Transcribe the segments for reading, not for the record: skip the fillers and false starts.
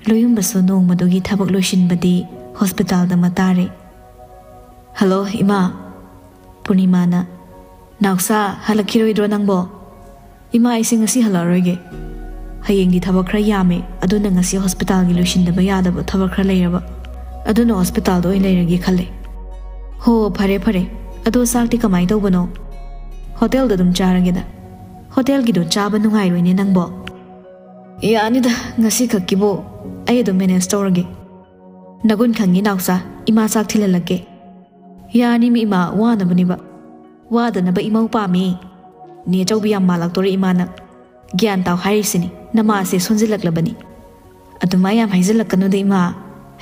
लोयुंबसु नोंमदुगी थबक लोइसिनबदी hospital दा मतारे hello इमा पूर्णिमाना नाउसा हलखिरोइद्रो नंगबो इमा आइसिंग ngasi हलारोइगे हयेंगी थबक खरा यामे अदुना ngasi हॉस्पिटल गी लोइसिनदबा यादब थबक खरा लेरबा अदुना हॉस्पिटल दो लेरगे खले हो फरे फरे अदो साक्ति कमाई तौबनो होटल दा दुम चारगेदा होटल गी दो चाबा नुंगाइरोइने नंगबो यानिदा ngasi खक्किबो आई दो मैनेज तौरगे नगुन खंगी नाउसा इमा साक थिललगे यानी मी इमा वानबनिबा वादनबा इमौ पामी ने चौबी याम मालक तोरे इमाना ज्ञान ताव हारिसिनी नमा से सोंजिलकलबनी अदुमा याम हाइजिलकनो दे इमा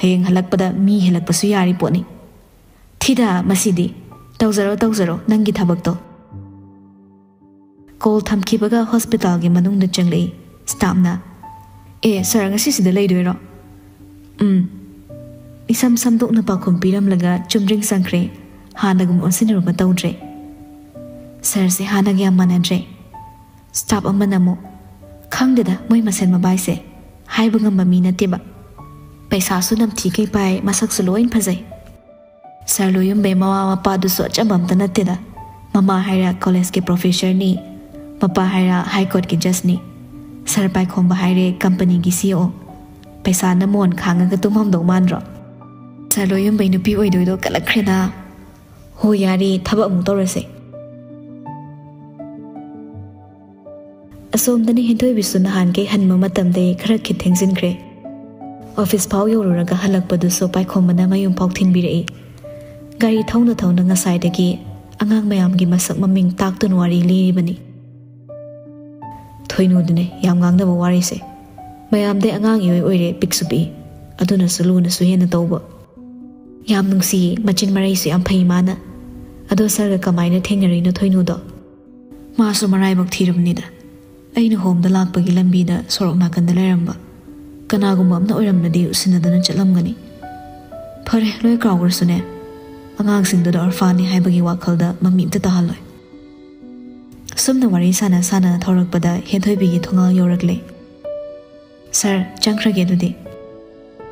हेंग हलकपदा मी हेलकपसु यारी पोनी थिदा मसिदी तौजरो नंगी थबकतो call थमखिबगा hospital gay मनुंग चंगले स्टाफना A sir ngasi sida leidoiro isam samdokna pakhum piramlaga chumring sangkre hanagum onsinruba tawdre sir se hanagi amanadre staff amanamo khangdeda moi masen mabai se haiba ngamba mi nateba paisa su nam thi kai pai masak su loin phajai sir loyum be mawa mapa du so chabam ta nateda mama haira college ke professor ni papa haira high court ke judge ni sir पाइखोम बाहरे company की CO पैसा नमोन खांगा तुम दो मानरो sir लोयम बै नुपी ओइदोइदो कलखरेदा हो यारी थबक अमु तौरसे असोमदनी हिंदोय बिसु नहान के हन्म मतमदे खरा खिथेंजिनख्रे ऑफिस फाव योरुरगा हलकपदुसो पाइखोमना मयुम फाव थिनबिरई गाड़ी थौना थौना ngसाइदगी अंगांग मयामगी मसक ममिंग ताक्तुन वारी लिरिबनी थोइनुदने याम गांगदबा वारिसे मयामदे अंगांग योय ओइरे पिक्सुपी अदुना सुलुना सुहेना तौबा याम नुंसी मचिन मराइसु याम फै माना अदो सरगा कमाइना थेंगरिनो थोइनुदो मासु मराइबक थिरबनिदा अइना होमदा लाकपगी लंबीदा सोरक नाकंदा लेरंबा कनागुम्बा अमना ओइरमनदी उसिनदना चलमगनी फरे लोय क्राउगरसुने अंगांगसिंगदो ऑर्फानी हाइबगी वाखलदा मम्मीमता तहलोय सुमना वारी साना साना थौरकपदा हेथोइबिगी थोंगा योरकले सर चंख्रगे दुदि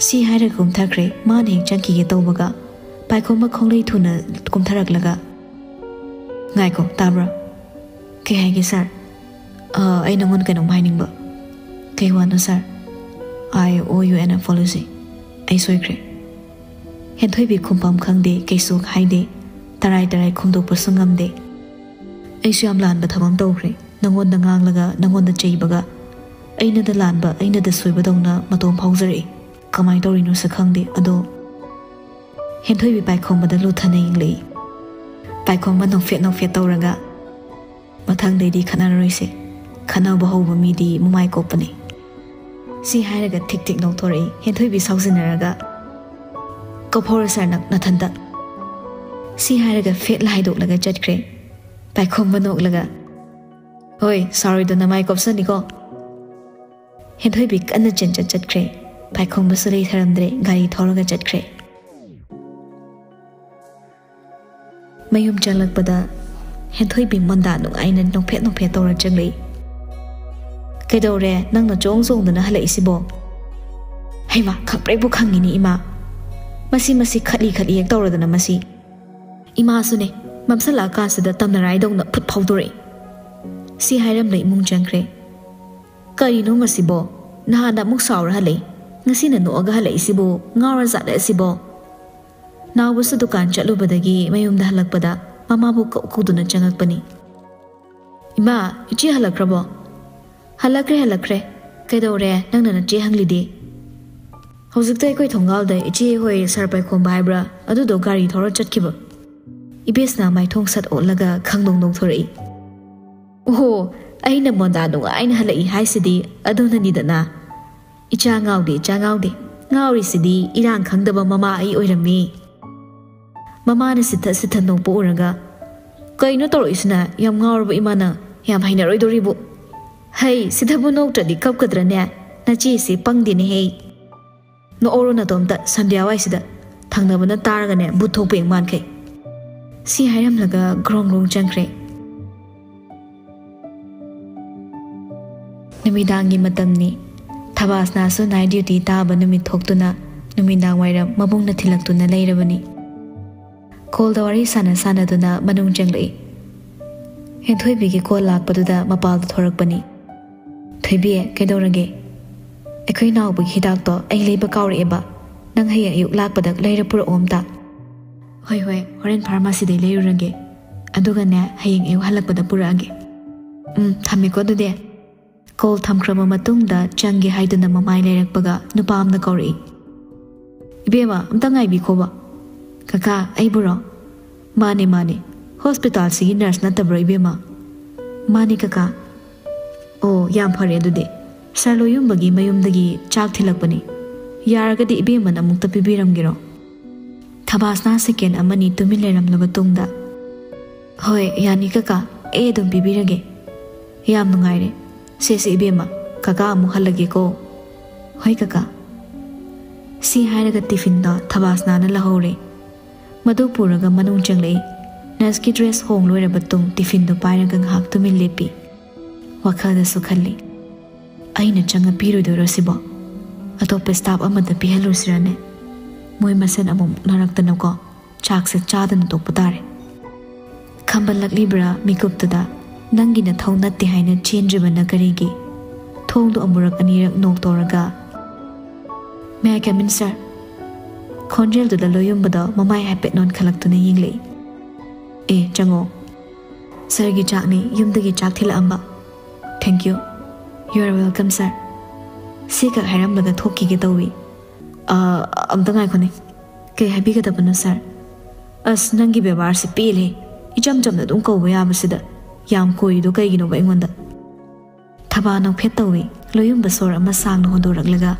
सी हाइरा कुमथाख्रे मान हेक चंकीगे तौबगा पाइखोमा खोंगलै थुना कुमथारकलगा गाइको ताब्रा के हाइगे सर आई नंगोन कनो हाइनिंगबा के वानो sir I owe you an apology आई सोइख्रे हेथोइबि खुमपाम खंगदे केसु हाइदे तराई तराई खुमदोकपा सुंगमदे ऐसु याम लानबा थबम तौख्रे नंगोन गांगलगा नंगोन चैबगा ऐना द लानबा ऐना द सोइबदौना मतोम फाउजरे कमाइ तौरिनो सखंगदे अदो हेथोइबि पाइखोमबदा लुथना इंगले पाइखोमबा नोफेट तौरगा मथंगदैदि खनारोइसे खनाबा हौबा मिदि मुमाइ कोपने सी हाइरगा थिक थिक नौथोरई हेथोइबि साउजिनरगा कफोर सरनक नथंदा सी हाइरगा फेट लाइदोकलगा चटख्रे पाइखोम नोकलगा होय सॉरी दो नमाई कोपसनिको हेथोइबि कन्न चेंचत चटख्रे पाइखोम बसुलै थरमद्रे गाड़ी थौरगा चटख्रे मयुम चलकपदा हेथोइबि मंदा नुंगाइना नोफेट तौरा चंगलै कैदौरे नंगना चोंग चोंगदना हलैसिबो हैमा खप्रेबु खंगिनी इमा मसी खली एक तौरदना मसी इमा सुने ममसला कासदा तमनराइदौना फुट फाउदोरे सी हाइरम लै इमुंग चंख्रे करिनो मसिबो नहाना मुक साउर हलै ngasiना noga halaisibo ngawra zada sibo nawbusu dukan chalubadagi mayumda halakpada mamabu kuduna changakpani ima ichi halakrabo halakre kaidore nangna na che hanglidi Hojikta aikoi thongalda ichi hoi sar pai khom baibra adu do gari thora chatkiba. Ibesna mai thong sat olaga khangdong dong thori. Oh, aina monda no aina halai haisidi aduna nidana. Icha ngawde. Ngawri sidi irang khangdaba mama ai oirami. Mama na sitha nong po uraga. Kaino toro isna yam ngawrba imana yam haina roidoribu. Hey, sithabu no tadi kap kadra ne na chi si pangdini hey. No oro na tomta sandya waisida thangnaba na taraga ne butho peng man kai. Si hairam laga grong changkre. Numidangi matamni Thabasna so night duty taba numit thoktuna numidang wairam mabung na thilaktuna leirabani. Call the wari sana duna manung changlei. Hen thoibi ki call lakpaduda mapal thorakpani. Thoibi kaidorage. Ekoi naw bu hidak to ai leiba kawri eba. Nang hayang yuk lakpadak leira pura omta. Hoi horen pharmacy de leirurage. Aduga ne hayang yu halakpada purage. Thamiko dude. Call thamkrama matungda changi haiduna mamai leirakpaga nupam na kawri. Ibema amta ngai bi khoba. Kaka ai buro. Mane. Hospital si nurse natabro ibema. Mane kaka. Oh, yam phare adude. Sarlo yumbagi mayumdagi chak thilakpani. Yaragadi ibema na mukta pibiramgiro. Thabasna second amani tumileram labatungda. Hoi, yani kaka, dum pibirage. Yam nungaire. Sesi ibema, kaka amu halage ko. Hoi kaka. Si hairaga tiffin da Thabasna na lahore. Madu puraga manung changlei. Naski dress hong loira batung tiffin do pairaga ngak tumil lepi. Wakada sukhalli. Aina changa piru do rosibo. Atope staff amada pihalur sirane. Moy masen amum naraktan ko. Chak se chadan to putare. Kambal libra mikuptada. Nangi na thong natti haina change bana karigi. Thong do amurak anirak nok toraga. May I come in, sir? Conjel to the loyumbada, mamai hapet non kalaktuna yingli. Chango. Sergi Chakni, yumdagi Chaktila amba. Thank you. You are welcome, sir. Sika haram laga thoki getawi. Amtangai kone. Kay happy gatabano, sir. As nangi bevar si pili. Ijam na dungko wayabasida. Yam koi do kay gino ba ingwanda. Taba nang petawi, loyumbasor amasang no hondorak laga.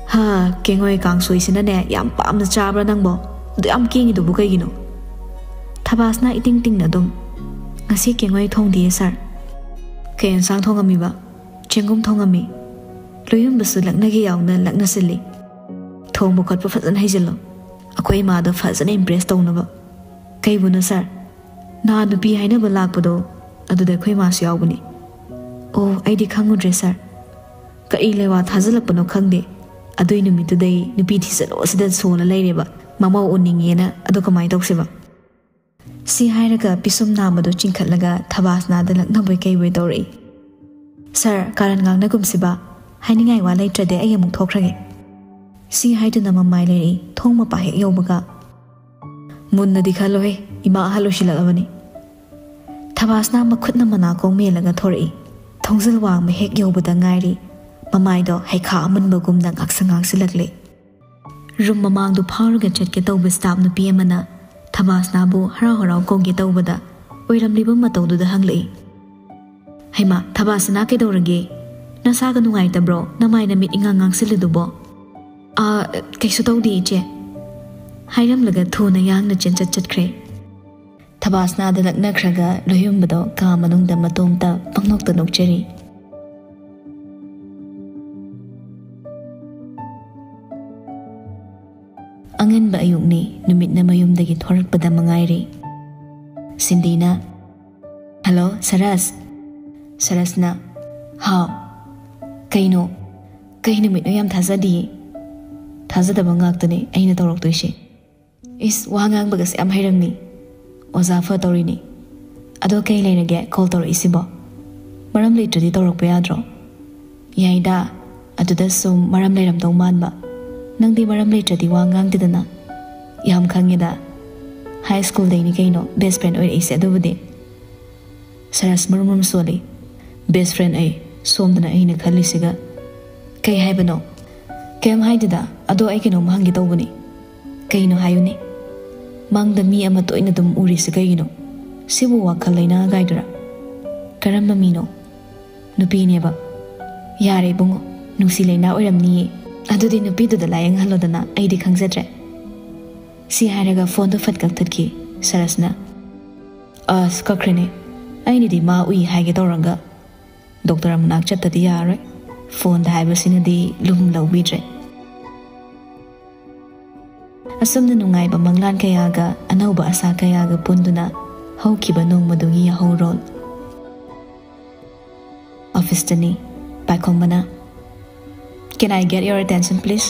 Ha, kengoy kang soisina ne yam pam na chabra nang bo. Do am kingi do bukay gino. Thabasna iting na dum. Ngasi kengoy thong diye sir. Kayan sang thong ami ba? Chengum thong ami. Loyum basu lakna gi yaw na lakna sili. Thong bukot pa fazan haijalo. Akoy ma do fazan impress tong na ba. Kay buno sir. Na nupi haina ba lakpa do. Ado da koy ma siyaw buni. Oh, ay di khangudre sir. Ka ilewa thazalak pano khangde. Adoy numito day nupi thisalo asida sona laireba mama uningena ado kamai tawseba si hairaga pisum namado chingkhatlaga Thabasna da laknaboy kay we tori sir karan ngang nagumsiba hainingai wa laitrade ay amuk thokrage si haiduna mamai leri thongma pa hek yobaga munna dikhalo he ima halo shilagabani Thabasna makhutna mana ko melaga thori thongzil wang me hek yobada ngairi Mamai do haikha aman bagum nang aksangang silakle. Room mamang do pharaga chatke tawba staff na piyamana. Thabasna bu haraw kongge tawbada. Oiram liba mataw do da hanglei. Haima, Thabasna ke dawrage. Nasaga nungay tabro, namay na mit ingangang silido bo. Kayso taw di iche. Hairam laga thuna yang na chat kre. Thabasna da laknakraga loyum bado ka manung da matumta pangnok tanok cheri. Angan ba ayuk ni numit na mayumdagi thorak pada mangairi. Cindy na. Hello, Saras. Saras na. How? Kaino. Kay numit no yam thazadi. Thazadaba ngagtani ay na tawrak to ishe. Is wangang bagas am hayrang ni. Oza fa tawri ni. Ado kay layrage call tawra isibo. Maram litra di tawrak pa yadro. Yayda. Ado da sum maram layram tawng man ba. Nang di maram litra di wangang didana. Yam kangida. High school day ni kaino best friend oir isi adubudi. Saras marum soli. Best friend ay somdana ay naghalisiga. Kay haibano. ꯀꯦꯝ ꯍꯥꯏꯗꯨꯗ ꯑꯗꯣ ꯑꯩ ꯀꯩꯅꯣꯝ ꯍꯪꯒꯦ ꯇꯧꯕꯅꯤ ꯀꯩꯅꯣ ꯍꯥꯏꯌꯨꯅꯦ ꯃꯪꯗ ꯃꯤ ꯑꯃ ꯇꯣꯏꯅ ꯑꯗꯨꯝ ꯎꯔꯤꯁꯦ ꯀꯩꯒꯤꯅꯣ ꯁꯤꯕꯨ ꯋꯥꯈꯜ ꯂꯩꯅꯥ ꯒꯥꯏꯗꯨꯔꯥ ꯀꯔꯝꯕ ꯃꯤꯅꯣ ꯅꯨꯄꯤꯅꯦꯕ ꯌꯥꯔꯦ ꯏꯕꯨꯡꯉꯣ ꯅꯨꯡꯁꯤ ꯂꯩꯅꯥ ꯑꯣꯏꯔꯝꯅꯤꯌꯦ ꯑꯗꯨꯗꯤ ꯅꯨꯄꯤꯗꯨꯗ ꯂꯥꯌꯦꯡꯍꯜꯂꯣꯗꯅ ꯑꯩꯗꯤ ꯈꯪꯖꯗ꯭ꯔꯦ ꯁꯤ ꯍꯥꯏꯔꯒ ꯐꯣꯟꯗꯣ ꯐꯠ ꯀꯛꯊꯠꯈꯤ ꯁꯔꯁꯅ ꯑꯁ ꯀꯛꯈ꯭ꯔꯦꯅꯦ ꯑꯩꯅꯗꯤ ꯃꯥ ꯎꯏ ꯍꯥꯏꯒꯦ ꯇꯧꯔꯒ ꯗꯣꯛꯇꯔ ꯃꯅꯥꯛ ꯆꯠꯇꯗꯤ ꯌꯥꯔꯔꯣꯏ ꯐꯣꯟꯗ ꯍꯥꯏꯕꯁꯤꯅꯗꯤ ꯂꯨꯝ ꯂꯧꯕꯤꯗ꯭ꯔꯦ ꯑꯁꯨꯝꯅ ꯅꯨꯡꯉꯥꯏꯕ ꯃꯪꯂꯥꯟ ꯀꯌꯥꯒ ꯑꯅꯧꯕ ꯑꯁꯥ ꯀꯌꯥꯒ ꯄꯨꯟꯗꯨꯅ ꯍꯧꯈꯤꯕ ꯅꯣꯡꯃꯗꯨꯒꯤ ꯌꯥꯍꯧꯔꯣꯜ ꯑꯣꯐꯤꯁꯇꯅꯤ ꯄꯥꯏꯈꯣꯝꯕꯅ Can I get your attention please?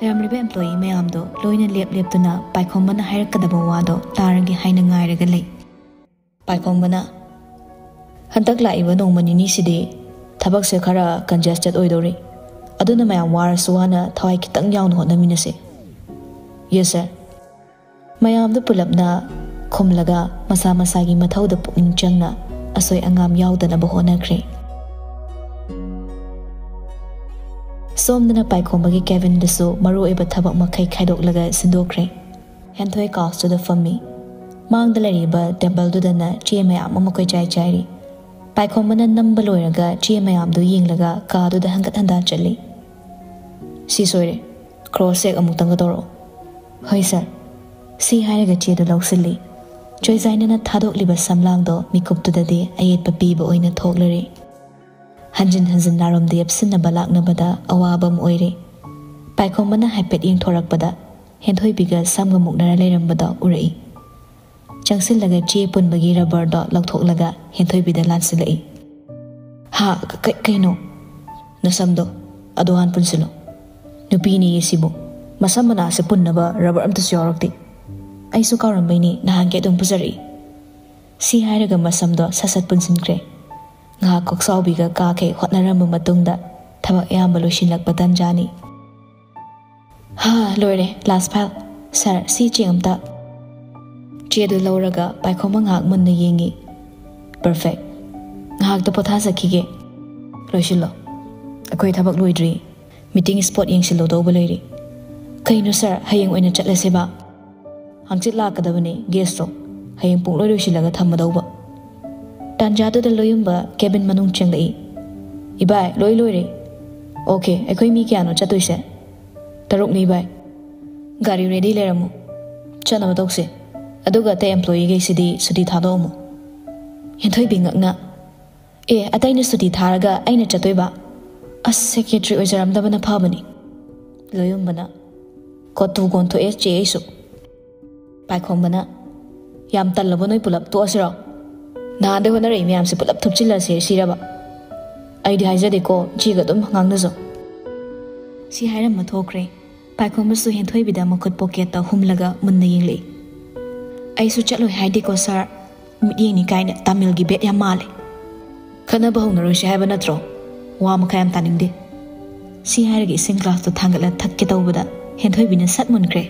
ꯂꯩꯔꯝꯂꯤꯕ ꯑꯦꯝꯄ꯭ꯂꯣꯌꯤ ꯃꯌꯥꯝꯗꯣ ꯂꯣꯏꯅ ꯂꯦꯞꯇꯨꯅ ꯄꯥꯏꯈꯣꯝꯕꯅ ꯍꯥꯏꯔꯛꯀꯗꯕ ꯋꯥꯗꯣ ꯇꯥꯔꯒꯦ ꯍꯥꯏꯅ ꯉꯥꯏꯔꯒ ꯂꯩ ꯄꯥꯏꯈꯣꯝꯕꯅ ꯍꯟꯗꯛ ꯂꯥꯛꯏꯕ ꯅꯣꯡꯃ ꯅꯤꯅꯤꯁꯤꯗꯤ ꯊꯕꯛꯁꯦ ꯈꯔ ꯀꯟꯖꯦꯁꯇꯦꯗ ꯑꯣꯏꯗꯧꯔꯤ ꯑꯗꯨꯅ ꯃꯌꯥꯝ ꯋꯥꯔꯁꯨ ꯋꯥꯅ ꯊꯋꯥꯏ ꯈꯤꯇꯪ ꯌꯥꯎꯅ ꯍꯣꯠꯅꯃꯤꯟꯅꯁꯦ ꯌꯦꯁ ꯁꯔ ꯃꯌꯥꯝꯗꯨ ꯄꯨꯂꯞꯅ ꯈꯨꯝꯂꯒ ꯃꯁꯥ ꯃꯁꯥꯒꯤ ꯃꯊꯧꯗ ꯄꯨꯛꯅꯤꯡ ꯆꯪꯅ ꯑꯁꯣꯏ ꯑꯉꯥꯝ ꯌꯥꯎꯗꯅꯕ ꯍꯣꯠꯅꯈ꯭ꯔꯦ ꯁꯣꯝꯗꯅ ꯄꯥꯏꯈꯣꯝꯕꯒꯤ ꯀꯦꯕꯤꯟꯗꯁꯨ ꯃꯔꯨꯑꯣꯏꯕ ꯊꯕꯛ ꯃꯈꯩ ꯈꯥꯏꯗꯣꯛꯂꯒ ꯁꯤꯟꯗꯣꯛꯈ꯭ꯔꯦ ꯍꯦꯟꯊꯣꯏ ꯀꯥꯎꯁꯇꯨꯗ ꯐꯝꯃꯤ ꯃꯥꯡꯗ ꯂꯩꯔꯤꯕ ꯇꯦꯕꯜꯗꯨꯗꯅ ꯆꯦ ꯃꯌꯥꯝ ꯑꯃ ꯀꯣꯏꯆꯥꯏ ꯆꯥꯏꯔꯤ ꯄꯥꯏꯈꯣꯝꯕꯅ ꯅꯝꯕ ꯂꯣꯏꯔꯒ ꯆꯦ ꯃꯌꯥꯝꯗꯨ ꯌꯦꯡꯂꯒ ꯀꯥꯗꯨꯗ ꯍꯟꯒꯠ ꯍꯟꯗꯥ ꯆꯠꯂꯤ ꯁꯤ ꯁꯣꯏꯔꯦ ꯀ꯭ꯔꯣꯁ ꯆꯦꯛ ꯑꯃꯨꯛꯇꯪꯒ ꯇꯧꯔꯛꯑꯣ ꯍꯣꯏ ꯁꯔ ꯁꯤ ꯍꯥꯏꯔꯒ ꯆꯦꯗꯨ ꯂꯧꯁꯤꯜꯂꯤ ꯆꯣꯏꯖꯥꯏꯅꯅ ꯊꯥꯗꯣꯛꯂꯤꯕ ꯁꯝꯂꯥꯡꯗꯣ ꯃꯤꯀꯨꯞꯇꯨꯗꯗꯤ ꯑꯌꯦꯠꯄ ꯄꯤꯕ ꯑꯣꯏꯅ ꯊꯣꯛꯂꯔꯤ ꯍꯟꯖꯤꯟ ꯍꯟꯖꯤꯟ ꯅꯥꯔꯣꯝꯗ ꯌꯦꯞꯁꯤꯟꯅꯕ ꯂꯥꯛꯅꯕꯗ ꯑꯋꯥꯕ ꯑꯃ ꯑꯣꯏꯔꯦ ꯄꯥꯏꯈꯣꯝꯕꯅ ꯍꯥꯏꯐꯦꯠ ꯌꯦꯡꯊꯣꯔꯛꯄꯗ ꯍꯦꯟꯊꯣꯏꯕꯤꯒ ꯁꯝꯒ ꯃꯨꯛꯅꯔ ꯂꯩꯔꯝꯕꯗꯣ ꯎꯔꯛꯏ ꯆꯪꯁꯤꯜꯂꯒ ꯆꯦ ꯄꯨꯟꯕꯒꯤ ꯔꯕꯔꯗꯣ ꯂꯧꯊꯣꯛꯂꯒ ꯍꯦꯟꯊꯣꯏꯕꯤꯗ ꯂꯥꯟꯁꯤꯜꯂꯛꯏ ꯍꯥ ꯀꯩꯅꯣ ꯅꯁꯝꯗꯣ ꯑꯗꯣ ꯍꯥꯟ ꯄꯨꯟꯁꯤꯜꯂꯣ ꯅꯨꯄꯤꯅꯤꯌꯦ ꯁꯤꯕꯨ ꯃꯁꯝ ꯃꯅꯥꯁꯦ ꯄꯨꯟꯅꯕ ꯔꯕꯔ ꯑꯝꯇꯁꯨ ꯌꯥꯎꯔꯛꯇꯦ ꯑꯩꯁꯨ ꯀꯥꯎꯔꯝꯕꯩꯅꯤ ꯅꯍꯥꯟꯒꯤ ꯑꯗꯨꯝ ꯄꯨꯖꯔꯛꯏ ꯁꯤ ꯍꯥꯏꯔꯒ ꯃꯁꯝꯗꯣ ꯁꯠ ꯄꯨꯟꯁꯤꯟꯈ꯭ꯔꯦ ꯉꯥꯏꯍꯥꯛ ꯀꯣꯛꯆꯥꯎꯕꯤꯒ ꯀꯥꯈꯩ ꯍꯣꯠꯅꯔꯝꯕ ꯃꯇꯨꯡꯗ ꯊꯕꯛ ꯑꯌꯥꯝꯕ ꯂꯣꯏꯁꯤꯜꯂꯛꯄ ꯇꯟꯖꯥꯅꯤ ꯂꯣꯏꯔꯦ ꯂꯥꯁ ꯐꯥꯏꯜ ꯁꯔ ꯁꯤ ꯆꯦ ꯑꯝꯇ ꯆꯦꯗꯨ ꯂꯧꯔꯒ ꯄꯥꯏꯈꯣꯝꯕ ꯉꯥꯏꯍꯥꯛ ꯃꯨꯟꯅ ꯌꯦꯡꯉꯤ ꯄꯔꯐꯦꯛ ꯉꯥꯏꯍꯥꯛꯇ ꯄꯣꯊꯥꯖꯈꯤꯒꯦ ꯂꯣꯏꯁꯤꯜꯂꯣ ꯑꯩꯈꯣꯏ ꯊꯕꯛ ꯂꯣꯏꯗ꯭ꯔꯤ ꯃꯤꯇꯤꯡ ꯁ꯭ꯄꯣꯠ ꯌꯦꯡꯁꯤꯜꯂꯨꯗꯧꯕ ꯂꯩꯔꯤ ꯀꯩꯅꯣ ꯁꯔ ꯍꯌꯦꯡ ꯑꯣꯏꯅ ꯆꯠꯂꯁꯦꯕ ꯍꯪꯆꯤꯠ ꯂꯥꯛꯀꯗꯕꯅꯤ ꯒꯦꯁꯇꯣ ꯍꯌꯦꯡ ꯄꯨꯡꯂꯣꯏ ꯂꯣꯏꯁꯤꯜꯂꯒ ꯊꯝꯃꯗꯧꯕ ꯇꯥꯟꯖꯥꯗꯨꯗ ꯂꯣꯌꯨꯝꯕ ꯀꯦꯕꯤꯟ ꯃꯅꯨꯡ ꯆꯪꯂꯛꯏ ꯏꯕꯥꯏ ꯂꯣꯏꯔꯦ ꯑꯣꯀꯦ ꯑꯩꯈꯣꯏ ꯃꯤ ꯀꯌꯥꯅꯣ ꯆꯠꯇꯣꯏꯁꯦ 3ꯅꯤ ꯏꯕꯥꯏ ꯒꯥꯔꯤ ꯔꯦꯗꯤ ꯂꯩꯔꯝꯃꯨ ꯆꯠꯅꯕ ꯇꯧꯁꯦ ꯑꯗꯨꯒ ꯑꯇꯩ ꯑꯦꯝꯄ꯭ꯂꯣꯌꯤꯈꯩꯁꯤꯗꯤ ꯁꯨꯇꯤ ꯊꯥꯗꯣꯛꯑꯝꯃꯨ ꯍꯦꯟꯊꯣꯏꯕꯤ ꯉꯛꯅ ꯑꯇꯩꯅ ꯁꯨꯇꯤ ꯊꯥꯔꯒ ꯑꯩꯅ ꯆꯠꯇꯣꯏꯕ ꯑꯁ ꯁꯦꯀ꯭ꯔꯦꯇ꯭ꯔꯤ ꯑꯣꯏꯖꯔꯝꯗꯕꯅ ꯐꯕꯅꯤ ꯂꯣꯌꯨꯝꯕꯅ ꯀꯣꯇꯨ ꯀꯣꯟꯊꯣꯛꯑꯦ ꯆꯦ ꯑꯩꯁꯨ ꯄꯥꯏꯈꯣꯝꯕꯅ ꯌꯥꯝ ꯇꯜꯂꯕ ꯅꯣꯏ ꯄꯨꯂꯞ ꯇꯣꯛꯑꯁꯤꯔꯣ ꯅꯍꯥꯟꯗꯩ ꯍꯣꯠꯅꯔꯛꯏ ꯃꯌꯥꯝꯁꯦ ꯄꯨꯂꯞ ꯊꯨꯞꯆꯤꯜꯂꯁꯦ ꯁꯤꯔꯕ ꯑꯩꯗꯤ ꯍꯥꯏꯖꯗꯦꯀꯣ ꯆꯦꯒ ꯑꯗꯨꯝ ꯉꯥꯡꯅꯖꯧ ꯁꯤ ꯍꯥꯏꯔꯝꯃ ꯊꯣꯛꯈ꯭ꯔꯦ ꯄꯥꯏꯈꯣꯝꯕꯁꯨ ꯍꯦꯟꯊꯣꯏꯕꯤꯗ ꯃꯈꯨꯠ ꯄꯣꯀꯦꯠꯇ ꯍꯨꯝꯂꯒ ꯃꯨꯟꯅ ꯌꯦꯡꯂꯛꯏ ꯑꯩꯁꯨ ꯆꯠꯂꯣꯏ ꯍꯥꯏꯗꯦꯀꯣ ꯁꯥꯔ ꯃꯤꯠꯌꯦꯡꯅꯤ ꯀꯥꯏꯅ ꯇꯥꯃꯤꯜꯒꯤ ꯕꯦꯠ ꯌꯥꯝ ꯃꯥꯜꯂꯦ ꯈꯟꯅꯕ ꯍꯧꯅꯔꯣꯏꯁꯦ ꯍꯥꯏꯕ ꯅꯠꯇ꯭ꯔꯣ ꯋꯥ ꯃꯈꯥ ꯌꯥꯝ ꯇꯥꯅꯤꯡꯗꯦ ꯁꯤ ꯍꯥꯏꯔꯒ ꯏꯁꯤꯡ ꯒ꯭ꯂꯥꯁꯇꯣ ꯊꯥꯡꯒꯠꯂ ꯊꯛꯀꯦ ꯇꯧꯕꯗ ꯍꯦꯟꯊꯣꯏꯕꯤꯅ ꯁꯠ ꯃꯨꯟꯈ꯭ꯔꯦ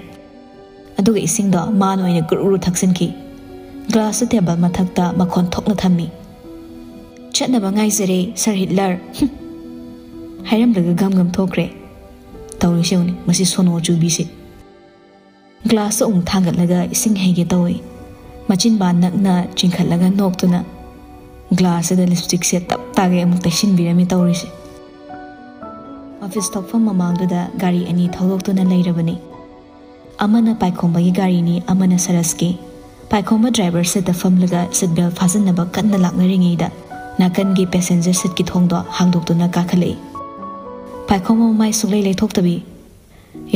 ꯑꯗꯨꯒ ꯏꯁꯤꯡꯗꯣ ꯃꯥꯅ ꯑꯣꯏꯅ ꯒꯨꯔꯨ ꯊꯛꯆꯤꯟꯈꯤ ꯒ꯭ꯂꯥꯁꯇꯨ ꯇꯦꯕꯜ ꯃꯊꯛꯇ ꯃꯈꯣꯟ ꯊꯣꯛꯅ ꯊꯝꯃꯤ ꯆꯠꯅꯕ ꯉꯥꯏꯖꯔꯦ ꯁꯔ ꯍꯤꯠꯂꯔ ꯍꯥꯏꯔꯝꯂꯒ ꯒꯝ ꯊꯣꯛꯈ꯭ꯔꯦ ꯇꯧꯔꯤꯁꯦ ꯌꯦꯡꯎꯅꯦ ꯃꯁꯤ ꯁꯣꯅꯣ ꯆꯨꯕꯤꯁꯦ ꯒ꯭ꯂꯥꯁꯇꯣ ꯑꯃꯨꯛ ꯊꯥꯡꯒꯠꯂꯒ ꯏꯁꯤꯡ ꯍꯩꯒꯦ ꯇꯧꯏ ꯃꯆꯤꯟꯕꯥꯟ ꯅꯛꯅ ꯆꯤꯡꯈꯠꯂꯒ ꯅꯣꯛꯇꯨꯅ ꯒ꯭ꯂꯥꯁꯁꯤꯗ ꯂꯤꯞꯁꯇꯤꯛꯁꯦ ꯇꯞ ꯇꯥꯒꯩ ꯑꯃꯨꯛ ꯇꯩꯁꯤꯟꯕꯤꯔꯝꯃꯤ ꯇꯧꯔꯤꯁꯦ ꯑꯣꯐꯤꯁ ꯊꯣꯛꯐꯝ ꯃꯃꯥꯡꯗꯨꯗ ꯒꯥꯔꯤ ꯑꯅꯤ ꯊꯧꯗꯣꯛꯇꯨꯅ ꯂꯩꯔꯕꯅꯤ ꯑꯃꯅ ꯄꯥꯏꯈꯣꯝꯕꯒꯤ ꯒꯥꯔꯤꯅꯤ ꯑꯃꯅ ꯁꯔꯁꯀꯤ ꯄꯥꯏꯈꯣꯝꯕ ꯗ꯭ꯔꯥꯏꯚꯔ ꯁꯤꯠꯇ ꯐꯝꯂꯒ ꯁꯤꯠ ꯕꯦꯜ ꯐꯥꯖꯤꯟꯅꯕ ꯀꯟꯅ ꯂꯥꯛꯅꯔꯤꯉꯩꯗ ꯅꯥꯀꯟꯒꯤ ꯄꯦꯁꯦꯟꯖꯔ ꯁꯤꯠꯀꯤ ꯊꯣꯡꯗꯣ ꯍꯥꯡꯗꯣꯛꯇꯨꯅ ꯀꯥꯈꯠꯂꯛꯏ ꯄꯥꯏꯈꯣꯝꯕ ꯃꯃꯥꯏ ꯁꯨꯛꯂꯩ ꯂꯩꯊꯣꯛꯇꯕꯤ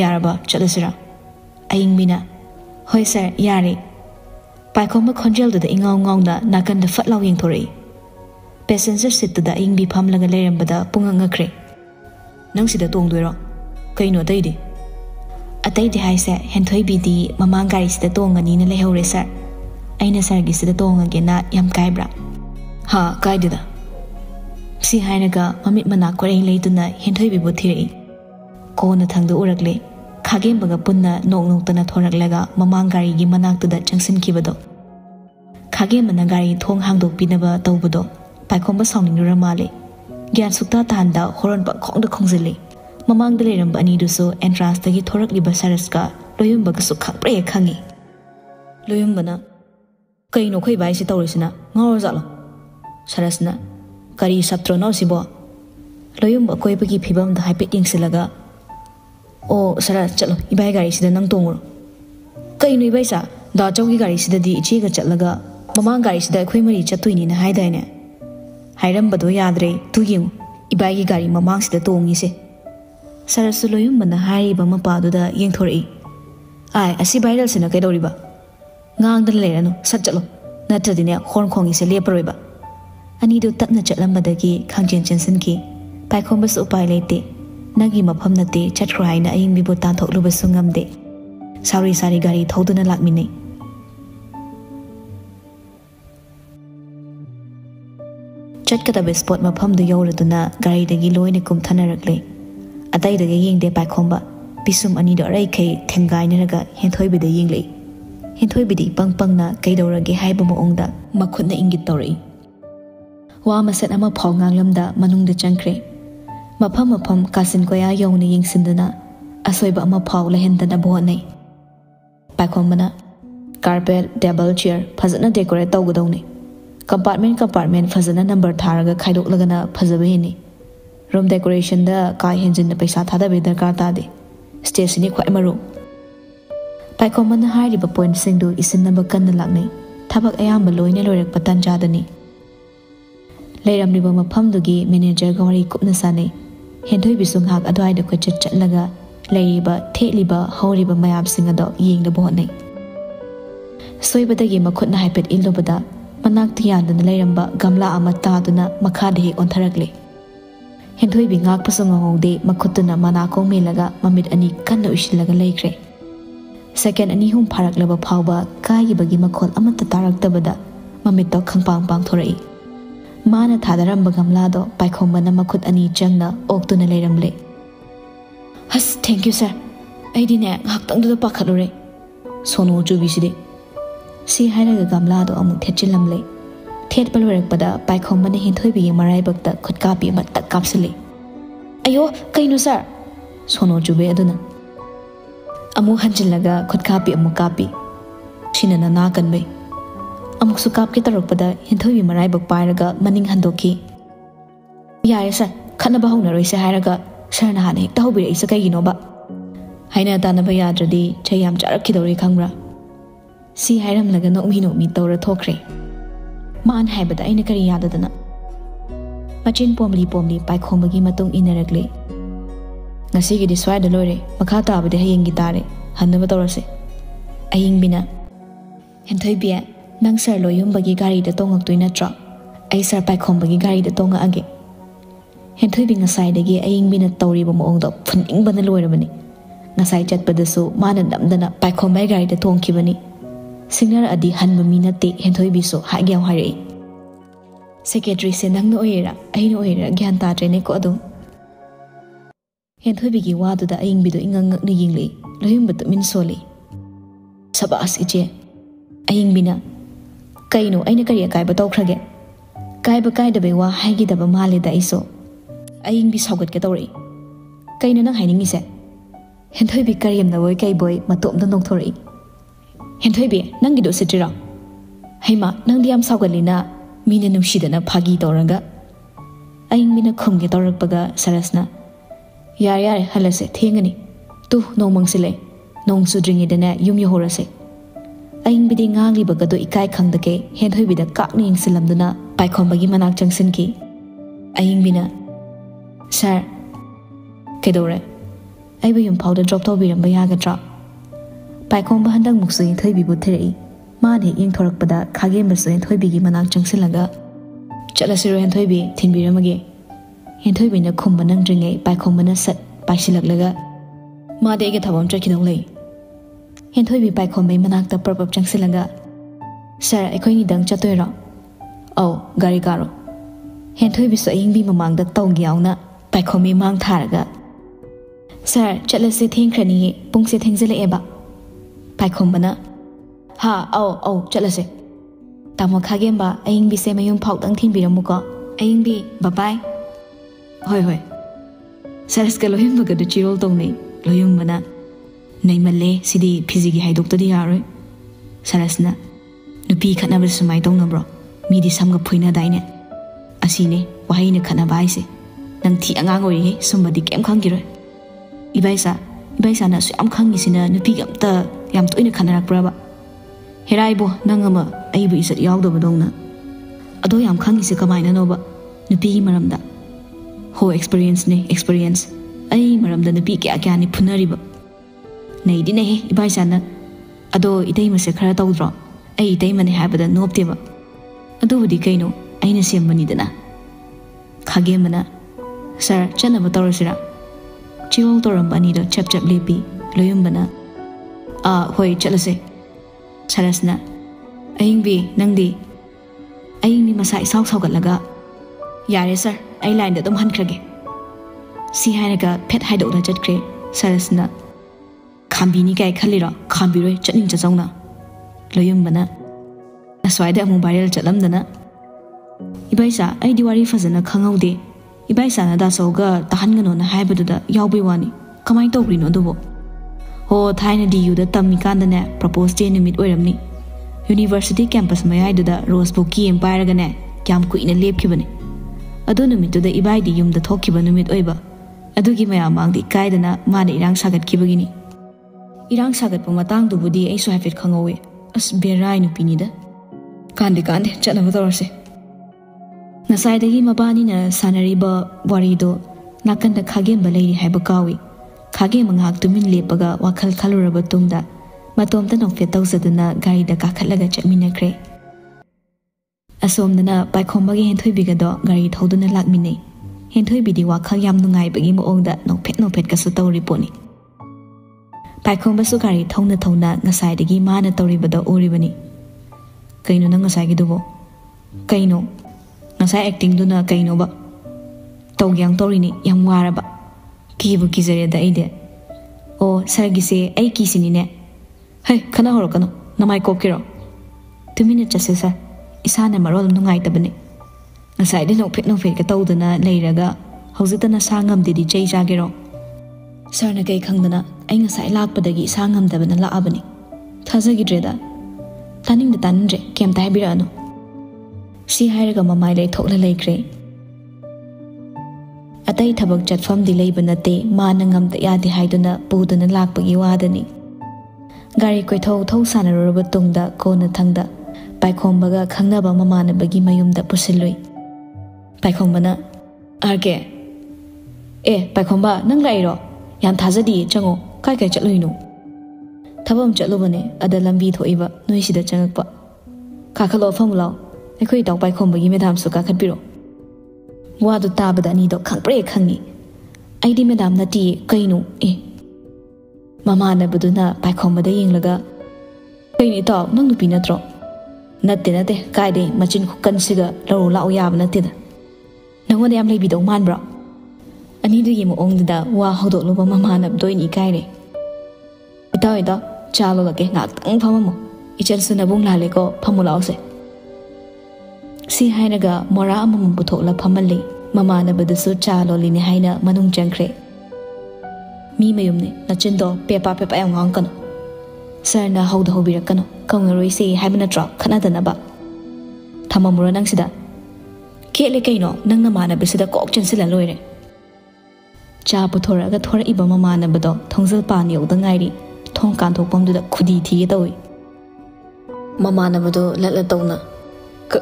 ꯌꯥꯔꯕ ꯆꯠꯂꯁꯤꯔꯥ ꯑꯏꯪꯕꯤꯅ ꯍꯣꯏ ꯁꯔ ꯌꯥꯔꯦ ꯄꯥꯏꯈꯣꯝꯕ ꯈꯣꯟꯖꯦꯜꯗꯨꯗ ꯏꯉꯥꯎ ꯉꯥꯎꯅ ꯅꯥꯀꯟꯗ ꯐꯠ ꯂꯥꯎ ꯌꯦꯡꯊꯣꯔꯛꯏ ꯄꯦꯁꯦꯟꯖꯔ ꯁꯤꯠꯇꯨꯗ ꯑꯏꯪꯕꯤ ꯐꯝꯂꯒ ꯂꯩꯔꯝꯕꯗ ꯄꯨꯡꯉꯛ ꯉꯛꯈ꯭ꯔꯦ ꯅꯪ ꯁꯤꯗ ꯇꯣꯡꯗꯣꯏꯔꯣ ꯀꯩꯅꯣ ꯑꯇꯩꯗꯤ ꯍꯥꯏꯁꯦ ꯍꯦꯟꯊꯣꯏꯕꯤꯗꯤ ꯃꯃꯥꯡ ꯒꯥꯔꯤꯁꯤꯗ ꯇꯣꯡꯉꯅꯤꯅ ꯂꯩꯍꯧꯔꯦ ꯁꯔ ꯑꯩꯅ ꯁꯔꯒꯤꯁꯤꯗ ꯇꯣꯡꯉꯒꯦꯅ ꯌꯥꯝ ꯀꯥꯏꯕ꯭ꯔꯥ ꯀꯥꯏꯗꯦꯗ ꯁꯤ ꯍꯥꯏꯔꯒ ꯃꯃꯤꯠ ꯃꯅꯥ ꯀꯣꯔꯩ ꯂꯩꯗꯨꯅ ꯍꯦꯟꯊꯣꯏꯕꯤꯕꯨ ꯊꯤꯔꯛꯏ ꯀꯣꯟꯅ ꯊꯪꯗ ꯎꯔꯛꯂꯦ ꯈꯥꯒꯦꯝꯕꯒ ꯄꯨꯟꯅ ꯅꯣꯛꯇꯅ ꯊꯣꯔꯛꯂꯒ ꯃꯃꯥꯡ ꯒꯥꯔꯤꯒꯤ ꯃꯅꯥꯛꯇꯨꯗ ꯆꯪꯁꯤꯟꯈꯤꯕꯗꯣ ꯈꯥꯒꯦꯝꯕꯅ ꯒꯥꯔꯤ ꯊꯣꯡ ꯍꯥꯡꯗꯣꯛꯄꯤꯅꯕ ꯇꯧꯕꯗꯣ ꯄꯥꯏꯈꯣꯝꯕ ꯁꯥꯎꯅꯤꯡꯂꯨꯔ ꯃꯥꯜꯂꯦ ꯒ꯭ꯌꯥꯟ ꯁꯨꯛꯇꯥ ꯇꯥꯍꯟꯗ ꯍꯣꯔꯣꯟ ꯄꯪꯈꯣꯡꯗ ꯈꯣꯡꯖꯤꯜꯂꯤ Mamang da leiramba anidusu entrance dagi thorakliba Saraska loyumbagasuk khangpre khangi. Loyumbana kaino khoi bai si tawrisina ngawar zalo. Sarasna kari saptro no sibo. Loyumba koibagi phibam da haipet yingsilaga o Saras chalo ibai gari sida nang tongro. Kaino ibai sa da chawgi gari sida di ichiga chatlaga mamang gari sida khoi mari chattuini na haidaine. Hairambado yadre tuging ibai gi gari mamang sida tongi se. Sarasu loyumbana hariba mapaduda yengthori. Ai asi viral sina kaidoriba. Ngang dan lerano sat chalo. Natradine horn khongi se leparoiba. Ani do tapna chatlambadagi khangchen chensen ki paikhombas upai lete. Nagi mafam nate chatkhrai na aying bibo tanthokluba sungamde. Sauri sari gari thoduna lakmine. Chatkatabe spot mafam du yauraduna gari dagi loine kum thanarakle. Atai dagi yengde paikhomba pisum ani do rai kai thengai naraga henthoi bida yengle. Henthoi bidi pang na kaidorage haiba moongda makhutna ingit tori. Wa maset ama phau nganglamda manungda changkre. Mafam kasin koya yawna yengsindana asoiba ama phau lahendana bohnai. Paikombana carpet table chair phazana decorate tawgadawni. Compartment phazana number tharaga khaidoklagana phazabeni. Room decoration da kai henjin na paisa thada be darkar tade. Stage ni khwai maru. Paikombana hariba point singdu isinaba kanna laknai. Thabak ayamba loina loirak patan jadani. Leiramliba mafamdugi manager gawari kupna sanai. Henthoi bisung hak adwai da khochat chatlaga leiriba theliba horiba mayab singado yengda bohnai. Soibadagi makhutna haipet ilobada manak tiyandana leiramba gamla ama taduna makhade ontharakle. Henthoi bi ngak pasanga ngode makhutuna manakong melaga mamit ani kanna usilaga leikre. Second ani hum pharaklaba phawba kaigibagi makhol amata taraktabada mamit to khangpang thorai. Mana thadaramba gamlado paikhombana makhut ani changna oktuna leiramle. Has thank you sir. Aidine haktangdu pakhalure. Sono jubiside. Si hairaga gamlado amuk thechilamle. Thet palwarakpada paikhombana henthoi bi marai bakta khutkapi matta kapsile. Ayo kaino sir. Sono jube aduna. Amu hanjilaga khutkapi amu kapi. Sinana na kanbe. Amuk sukap ki tarokpada henthoi marai bak pairaga maning handoki. Yare sir khanaba hongnaroi se hairaga sir na hane hekta hobire isa kaigino ba. Haina tanaba yadradi chayam charakidori khangra. Si hairamlaga nomi tawra thokre. Maan haibada aina kari yadadana. Machin pomli paikhombagi matung inaragle. Ngasigi di swai da lore makha tabade hayeng gitare hannaba tawrase. Aying bina henthoi bia nang sir loyumbagi gari da tongak natra. Ay sir paikhombagi gari da tonga age. Henthoi bi ngasai dagi aying bina tawriba moongda phuning bana loirabani. Ngasai chatpadasu mana damdana paikhombai gari da tongkibani. Signal adi hanba minate henthoi biso hagyaw harai. Secretary se nangno oira aino oira gyan ta trene ko adum. Henthoi bigi wadu da aying bido ingangak ni yingli loyum batu min soli. Sabas ije aying bina kaino aina kariya kai ba tawkhrage. Kai da be wa haigi da ba male da iso. Aying bi saugat ke tawri. Kaino nang hainingi se. Henthoi bi kariyam na boy kai boy matom da nongthori. Henthoi bi nang gido sitira. Haima nang diam saugalina mina numshidana phagi tawranga. Aying bina khumge tawrakpaga Sarasna. Yare halase thengani. Tu nongmang sile. Nong sudringi dana yum yohorase. Aying bidi ngang li bagado ikai khangdake henthoi bida kakni ingsilamduna paikhombagi manak changsinki. Aying bina sir kedore aiba yum powder drop tawbiramba yagadra. Paikhomba handang muksu henthoi bibu therei. Mane ing thorakpada khagembasu henthoi bigi manak changsilaga. Chalasiro henthoi bi thinbiramage. Henthoi bina khumba nangdringai paikhomba sat paisilaklaga. Made ge thabam chakidong lei. Henthoi bi paikhombai manakta prapap changsilaga. Sir aikhoi ni dang chatoira. Au gari karo. Henthoi bi so aying bi mamangda tawgyauna paikhomi mang tharaga. Sir chalase thengkhrani pungse thengzele eba. Paikhombana ha au chalase. Tamo khagemba aying bi se mayum phau tang thinbiramuko. Aying bi bye bye. Hoi. Saraska loyumbaga du chirol tongnei loyumbana naimale sidi phizigi haidoktadi yaroi Sarasna nupi khatnaba sumai tongnabro midi samga phoina daine asine wahaina khatnaba aise nang thi angang oi sumbadi kem khangiroi ibaisa na su am khangisina nupi gamta yam toina khanarak braba heraibo nangama aibu isat yawdaba dongna ado yam khangise kamaina noba nupi gi maramda ho experience ai maramda nupi kya ni phunariba nei di nei ibaisa na ado idai mase khara tawdro ai idai mane habada nopteba ado budi kaino aina sembani dana khage mana sir chanaba tawrasira chirol torambani do chap lepi loyumbana hoi chalase Sarasna aingbi nangdi aingni masai saw gatlaga yare sir ai line da dum hankrage si hainaga phet haidokna chatkre Sarasna khambini kai khalira khambiroi chatning chawna loyumbana aswaida amu viral chatlamdana ibaisa ai diwari fazana khangaude ibaisa na da soga tahangano na haibaduda yawbi wani kamai togrino dubo ho thaina di yuda tammi kanda ne propose day nimit oiramni university campus mayaiduda rosebook ki empire ga ne kyam kuina lepkhibane adu numituda ibaidi yumda thokkiba numit oiba adugi mayam mangdi kaidana mane irang sagat kibagini irang sagat pa matang dubudi ai so hafit khangowe as berai nu pinida kande chatna torse nasaidagi mabani na sanariba warido nakanda khagem balai haiba kawi khage mangak tumin lepaga wakhal khaluraba tungda matomta nokfe tawsaduna gari da kakhatlaga chatminakre asomdana paikhomba gi henthoibiga do gari thoduna lakminei henthoibidi wakhal yam nungai bagi moongda nokphet kasu tawri poni paikhomba su gari thona ngasaidagi mana tawribada uribani kaino na ngasai gi dubo kaino ngasai acting duna kaino ba tawgyang tawrini yam waraba kibu kizare da ide o sargise ai kisinine hai khana horokano namai kokiro tumina chase sa isana marol nungai tabane ngasai de nokphet ka tawdana leiraga hojitana sangam didi chei jagero sarna kai khangdana ai ngasai lakpadagi sangam dabana laabani thajagidreda taning da tanre kem tai birano si hairaga mamai lai thokla laikre atai thabak chatfam di leiba nate mana ngamda yadi haiduna puduna lakpagi wadani gari koithau thau sanaruraba tungda kona thangda paikhombaga khangnaba mamanabagi mayumda pusiloi paikhomba arke paikhomba nang lairo yan thajadi chango kai chatluino thabam chatlubane ada lambi thoiba noisida changakpa kakhalo famulaw ekhoi taw paikhomba gi medam su kakhatbiro wadu tabada ni do khangpre khangi aidi medam nati kaino mama na buduna paikhomba da yinglaga kaini taw nang nupi natro natte kaide machin khukkan siga laro lao yab natte da nangone am leibi do manbra ani du yimo ongda wa hodo loba mama na doini kaire ida chalo lage nak tang phamamo ichal suna bung lale ko phamulao se si hainaga mora amam puthokla phamalli mama na badasu chalo lini haina manung changkre mi mayumne nachindo pepa yang ngangkano sarna hauda hobirakano kawngaroi se haibana tro khanadana ba thamamura nang sida kele kaino nang na mana bisida kok chansila loire cha puthoraga thora iba mama na bado thongjal pan yauda ngairi thong kan thokpamduda khudi thi dawi mama na bado latla tawna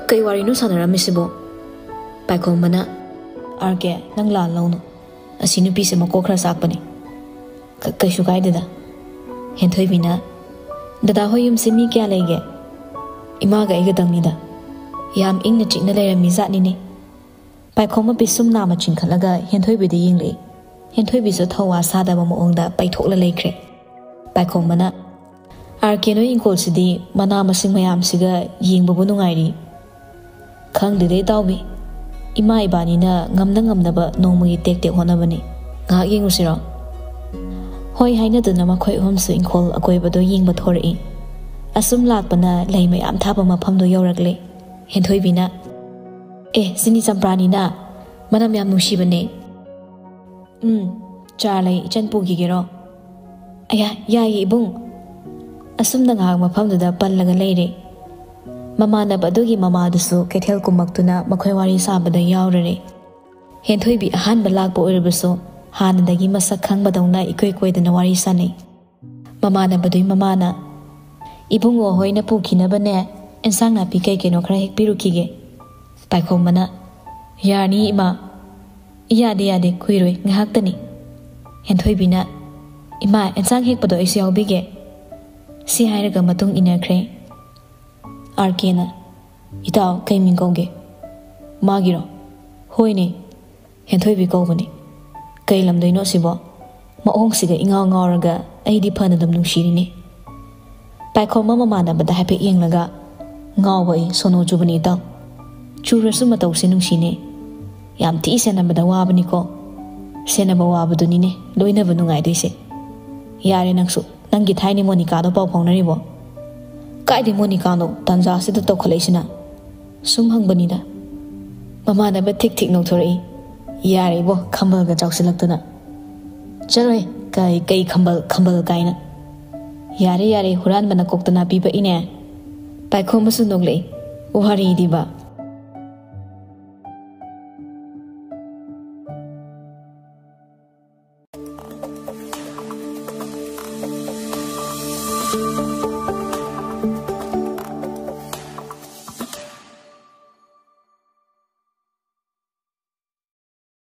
kai wari nu sanara misibo paikhomana arke nang la lawno asinu pise mako khra sakpani kai shu gaideda henthoibina dada hoyum simi kya lege ima ga iga dangida yam ingna chikna leira mizat ni ne paikhoma bisum na ma chinkhalaga henthoibidi yingle henthoibi so thawa sada ma ongda paithokla leikre paikhomana arke no ingkol sidi mana masing mayam siga yingbu bunungairi khangdide tawbi ima ibani na ngamna ba nongmagi tek honabani nga yengusiro hoi haina duna makhoi homsu ingkol akoibado yingba thori asum lakpana leima yam thaba maphamdo yorakle henthoibina sini champrani na manam yam nushibane ꯆꯥ ꯂꯩ ꯏꯆꯟ ꯄꯨꯈꯤꯒꯦꯔꯣ ꯑꯌꯥ ꯌꯥꯏꯌꯦ ꯏꯕꯨꯡ ꯑꯁꯨꯝꯅ ꯉꯥꯏꯍꯥꯛ ꯃꯐꯝꯗꯨꯗ ꯄꯜꯂꯒ ꯂꯩꯔꯦ ꯃꯃꯥꯟꯅꯕ ꯑꯗꯨꯒꯤ ꯃꯃꯥꯗꯨꯁꯨ ꯀꯩꯊꯦꯜ ꯀꯨꯝꯃꯛꯇꯨꯅ ꯃꯈꯣꯏ ꯋꯥꯔꯤ ꯁꯥꯕꯗ ꯌꯥꯎꯔꯔꯦ ꯍꯦꯟꯊꯣꯏꯕꯤ ꯑꯍꯥꯟꯕ ꯂꯥꯛꯄ ꯑꯣꯏꯔꯕꯁꯨ ꯍꯥꯟꯅꯗꯒꯤ ꯃꯁꯛ ꯈꯪꯕꯗꯧꯅ ꯏꯀꯣꯏ ꯀꯣꯏꯗꯅ ꯋꯥꯔꯤ ꯁꯥꯟꯅꯩ ꯃꯃꯥꯟꯅꯕꯗꯨꯒꯤ ꯃꯃꯥꯅ ꯏꯕꯨꯡꯉꯣ ꯍꯣꯏꯅ ꯄꯨꯈꯤꯅꯕꯅꯦ ꯏꯟꯁꯥꯡ ꯅꯥꯄꯤ ꯀꯩ ꯀꯩꯅꯣ ꯈꯔ ꯍꯦꯛꯄꯤꯔꯨꯈꯤꯒꯦ ꯄꯥꯏꯈꯣꯝꯕꯅ ꯌꯥꯔꯅꯤ ꯏꯃꯥ ꯌꯥꯗꯦ ꯌꯥꯗꯦ ꯀꯨꯏꯔꯣꯏ ꯉꯥꯏꯍꯥꯛꯇꯅꯤ ꯍꯦꯟꯊꯣꯏꯕꯤꯅ ꯏꯃꯥ ꯏꯟꯁꯥꯡ ꯍꯦꯛꯄꯗꯣ ꯑꯩꯁꯨ ꯌꯥꯎꯕꯤꯒꯦ ꯁꯤ ꯍꯥꯏꯔꯒ ꯃꯇꯨꯡ ꯏꯟꯅꯈ꯭ꯔꯦ ꯑꯥꯔꯀꯦꯅ ꯏꯇꯥꯎ ꯀꯩ ꯃꯤꯡ ꯀꯧꯒꯦ ꯃꯥꯒꯤꯔꯣ ꯍꯣꯏꯅꯦ ꯍꯦꯟꯊꯣꯏꯕꯤ ꯀꯧꯕꯅꯤ ꯀꯩ ꯂꯝꯗꯩꯅꯣ ꯁꯤꯕꯣ ꯃꯑꯣꯡꯁꯤꯒ ꯏꯉꯥꯎ ꯉꯥꯎꯔꯒ ꯑꯩꯗꯤ ꯐꯅ ꯑꯗꯨꯝ ꯅꯨꯡꯁꯤꯔꯤꯅꯤ ꯄꯥꯏꯈꯣꯝꯕ ꯃꯃꯥꯟꯅꯕꯗ ꯍꯥꯏꯐꯦꯠ ꯌꯦꯡꯂꯒ ꯉꯥꯎꯕ ꯑꯩ ꯁꯣꯅꯣ ꯆꯨꯕꯅꯤ ꯏꯇꯥꯎ ꯆꯨꯔꯁꯨ ꯃꯇꯧꯁꯦ ꯅꯨꯡꯁꯤꯅꯦ ꯌꯥꯝ ꯊꯤ ꯁꯦꯟꯅꯕꯗ ꯋꯥꯕꯅꯤꯀꯣ ꯁꯦꯟꯅꯕ ꯋꯥꯕꯗꯨꯅꯤꯅꯦ ꯂꯣꯏꯅꯕ ꯅꯨꯡꯉꯥꯏꯗꯣꯏꯁꯦ ꯌꯥꯔꯦ ꯅꯪꯁꯨ ꯅꯪꯒꯤ ꯊꯥꯏꯅ ꯃꯣꯅꯤꯀꯥꯗꯣ ꯄꯥꯎ ꯐꯥꯎꯅꯔꯤꯕꯣ ꯀꯥꯏꯗꯩ ꯃꯣꯅꯤꯀꯥꯅꯣ ꯇꯥꯟꯖꯥꯁꯤꯗ ꯇꯧꯈꯠꯂꯛꯏꯁꯤꯅ ꯁꯨꯝ ꯍꯪꯕꯅꯤꯗ ꯃꯃꯥꯟꯅꯕ ꯊꯤꯛ ꯊꯤꯛ ꯅꯣꯛꯊꯣꯔꯛꯏ ꯌꯥꯔꯦꯕꯣ ꯈꯝꯕꯜꯒ ꯆꯥꯎꯁꯤꯜꯂꯛꯇꯅ ꯆꯠꯂꯣꯏ ꯀꯩ ꯈꯝꯕꯜ ꯀꯥꯏꯅ ꯌꯥꯔꯦ ꯌꯥꯔꯦ ꯍꯨꯔꯥꯟꯕꯅ ꯀꯣꯛꯇꯅ ꯄꯤꯕꯛꯏꯅꯦ ꯄꯥꯏꯈꯣꯝꯕꯁꯨ ꯅꯣꯛꯂꯛꯏ ꯋꯥꯔꯤꯗꯤꯕ